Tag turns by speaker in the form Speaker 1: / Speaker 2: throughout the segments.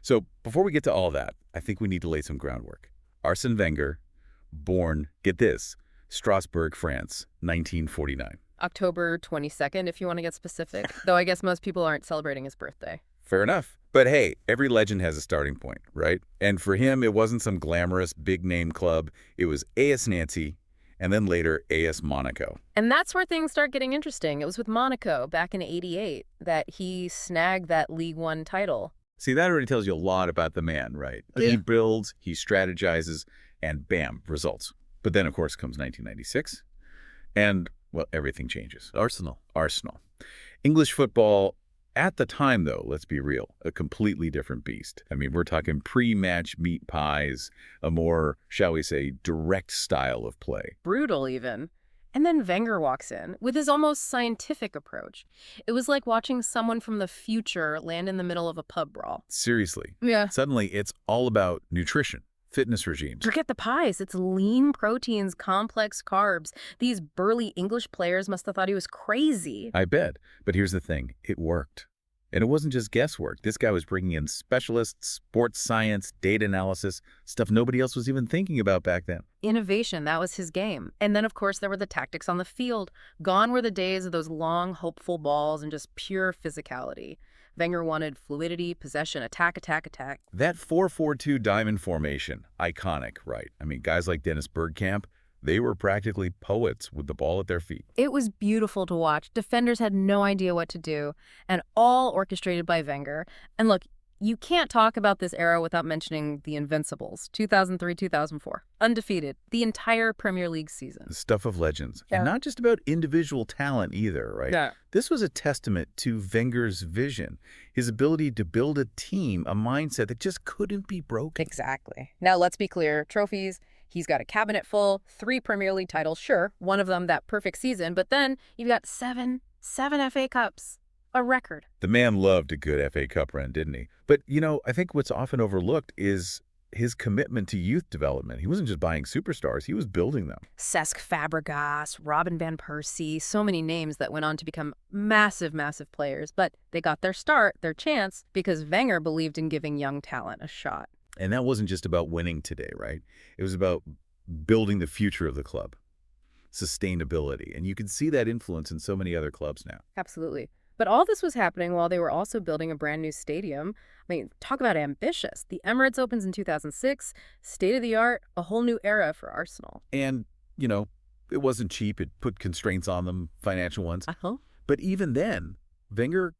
Speaker 1: So before we get to all that, I think we need to lay some groundwork. Arsène Wenger, born, get this, Strasbourg, France, 1949.
Speaker 2: October 22nd, if you want to get specific. Though I guess most people aren't celebrating his birthday.
Speaker 1: Fair enough. But hey, every legend has a starting point, right? And for him, it wasn't some glamorous big-name club. It was AS Nancy, and then later AS Monaco.
Speaker 2: And that's where things start getting interesting. It was with Monaco back in '88 that he snagged that League One title.
Speaker 1: See, that already tells you a lot about the man, right?
Speaker 2: Yeah.
Speaker 1: He builds, he strategizes, and bam, results. But then, of course, comes 1996, and, well, everything changes.
Speaker 3: Arsenal.
Speaker 1: English football, at the time, though, let's be real, a completely different beast. I mean, we're talking pre-match meat pies, a more, shall we say, direct style of play.
Speaker 2: Brutal, even. And then Wenger walks in with his almost scientific approach. It was like watching someone from the future land in the middle of a pub brawl.
Speaker 1: Seriously.
Speaker 2: Yeah.
Speaker 1: Suddenly, it's all about nutrition, fitness regimes.
Speaker 2: Forget the pies. It's lean proteins, complex carbs. These burly English players must have thought he was crazy.
Speaker 1: I bet. But here's the thing. It worked. And it wasn't just guesswork. This guy was bringing in specialists, sports science, data analysis, stuff nobody else was even thinking about back then.
Speaker 2: Innovation, that was his game. And then, of course, there were the tactics on the field. Gone were the days of those long, hopeful balls and just pure physicality. Wenger wanted fluidity, possession, attack.
Speaker 1: That 4-4-2 diamond formation, iconic, right? I mean, guys like Dennis Bergkamp, they were practically poets with the ball at their feet.
Speaker 2: It was beautiful to watch. Defenders had no idea what to do, and all orchestrated by Wenger. And look, you can't talk about this era without mentioning the Invincibles, 2003-2004. Undefeated, the entire Premier League season.
Speaker 1: The stuff of legends.
Speaker 2: Yeah.
Speaker 1: And not just about individual talent either, right?
Speaker 2: Yeah.
Speaker 1: This was a testament to Wenger's vision, his ability to build a team, a mindset that just couldn't be broken.
Speaker 2: Exactly. Now, let's be clear. Trophies, he's got a cabinet full, 3 Premier League titles, sure, one of them that perfect season, but then you've got seven FA Cups. A record.
Speaker 1: The man loved a good FA Cup run, didn't he? But, you know, I think what's often overlooked is his commitment to youth development. He wasn't just buying superstars, he was building them.
Speaker 2: Cesc Fabregas, Robin van Persie, so many names that went on to become massive players. But they got their start, their chance, because Wenger believed in giving young talent a shot.
Speaker 1: And that wasn't just about winning today, right? It was about building the future of the club, sustainability. And you can see that influence in so many other clubs now.
Speaker 2: Absolutely. But all this was happening while they were also building a brand new stadium. I mean, talk about ambitious. The Emirates opens in 2006, state-of-the-art, a whole new era for Arsenal.
Speaker 1: And, you know, it wasn't cheap. It put constraints on them, financial ones. But even then, Wenger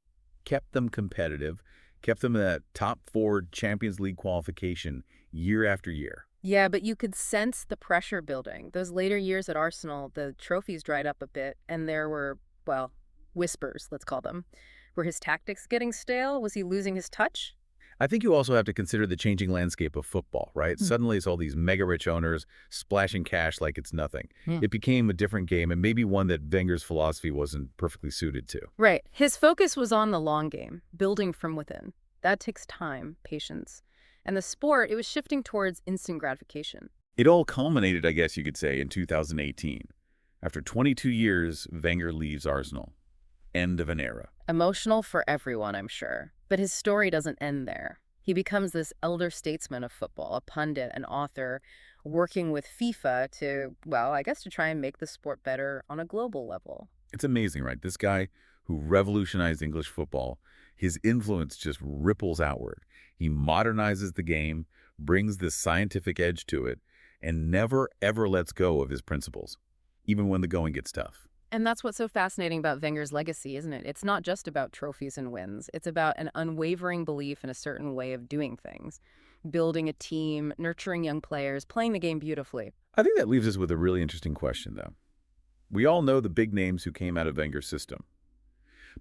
Speaker 1: kept them competitive, kept them in that top 4 Champions League qualification year after year.
Speaker 2: Yeah, but you could sense the pressure building. Those later years at Arsenal, the trophies dried up a bit, and there were, well, whispers, let's call them. Were his tactics getting stale? Was he losing his touch?
Speaker 1: I think you also have to consider the changing landscape of football, right? Suddenly it's all these mega-rich owners splashing cash like it's nothing. It became a different game, and maybe one that Wenger's philosophy wasn't perfectly suited to.
Speaker 2: Right. His focus was on the long game, building from within. That takes time, patience. And the sport, it was shifting towards instant gratification.
Speaker 1: It all culminated, I guess you could say, in 2018. After 22 years, Wenger leaves Arsenal. End of an era.
Speaker 2: Emotional for everyone, I'm sure. But his story doesn't end there. He becomes this elder statesman of football, a pundit, an author, working with FIFA to, well, I guess to try and make the sport better on a global level.
Speaker 1: It's amazing, right? This guy who revolutionized English football, his influence just ripples outward. He modernizes the game, brings this scientific edge to it, and never, ever lets go of his principles, even when the going gets tough.
Speaker 2: And that's what's so fascinating about Wenger's legacy, isn't it? It's not just about trophies and wins. It's about an unwavering belief in a certain way of doing things, building a team, nurturing young players, playing the game beautifully.
Speaker 1: I think that leaves us with a really interesting question, though. We all know the big names who came out of Wenger's system.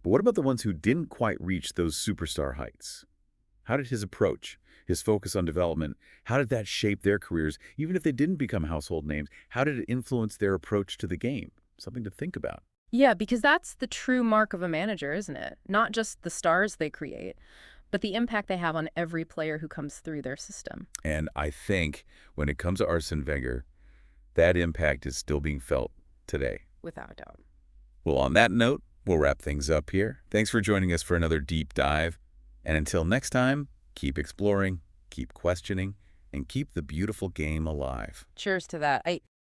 Speaker 1: But what about the ones who didn't quite reach those superstar heights? How did his approach, his focus on development, how did that shape their careers? Even if they didn't become household names, how did it influence their approach to the game? Something to think about.
Speaker 2: Yeah, because that's the true mark of a manager, isn't it? Not just the stars they create, but the impact they have on every player who comes through their system.
Speaker 1: And I think when it comes to Arsène Wenger, that impact is still being felt today.
Speaker 2: Without a doubt.
Speaker 1: Well, on that note, we'll wrap things up here. Thanks for joining us for another deep dive. And until next time, Keep exploring, keep questioning, and keep the beautiful game alive.
Speaker 2: Cheers to that.